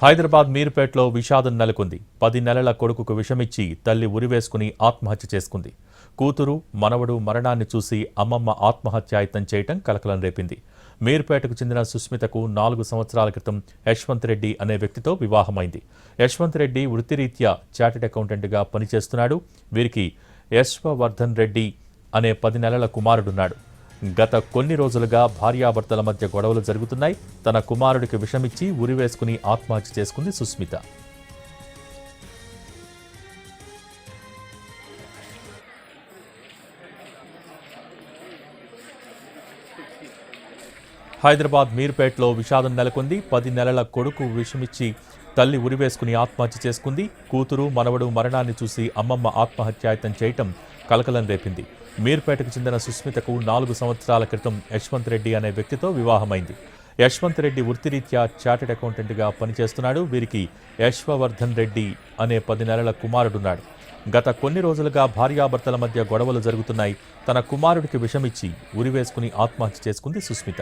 హైదరాబాద్ మీర్పేటలో విషాదం నెలకొంది. 10 నెలల కొడుకుకు విషమిచ్చి తల్లి ఉరివేసుకుని ఆత్మహత్య చేసుకుంది. కూతురు, మనవడు మరణాన్ని చూసి అమ్మమ్మ ఆత్మహత్యాయత్నం చేయటం కలకలం రేపింది. మీర్పేటకు చెందిన సుస్మితకు 4 సంవత్సరాల క్రితం యశ్వంత్ రెడ్డి అనే వ్యక్తితో వివాహమైంది. యశ్వంత్ రెడ్డి వృత్తిరీత్యా చార్టెడ్ అకౌంటెంట్గా పనిచేస్తున్నాడు. వీరికి యశ్వవర్ధన్ రెడ్డి అనే 10 నెలల కుమారుడున్నాడు. గత కొన్ని రోజులుగా భార్యాభర్తల మధ్య గొడవలు జరుగుతున్నాయి. తన కుమారుడికి విషమిచ్చి ఉరివేసుకుని ఆత్మహత్య చేసుకుంది సుస్మిత. హైదరాబాద్ మీర్పేటలో విషాదం నెలకొంది. 10 నెలల కొడుకు విషమిచ్చి తల్లి ఉరివేసుకుని ఆత్మహత్య చేసుకుంది. కూతురు, మనవడు మరణాన్ని చూసి అమ్మమ్మ ఆత్మహత్యాయత్నం చేయటం కలకలం రేపింది. మీర్పేటకు చెందిన సుస్మితకు 4 సంవత్సరాల క్రితం యశ్వంత్ రెడ్డి అనే వ్యక్తితో వివాహమైంది. యశ్వంత్ రెడ్డి వృత్తిరీత్యా చార్టెడ్ అకౌంటెంట్గా పనిచేస్తున్నాడు. వీరికి యశ్వవర్ధన్ రెడ్డి అనే 10 నెలల కుమారుడున్నాడు. గత కొన్ని రోజులుగా భార్యాభర్తల మధ్య గొడవలు జరుగుతున్నాయి. తన కుమారుడికి విషమిచ్చి ఉరివేసుకుని ఆత్మహత్య చేసుకుంది సుస్మిత.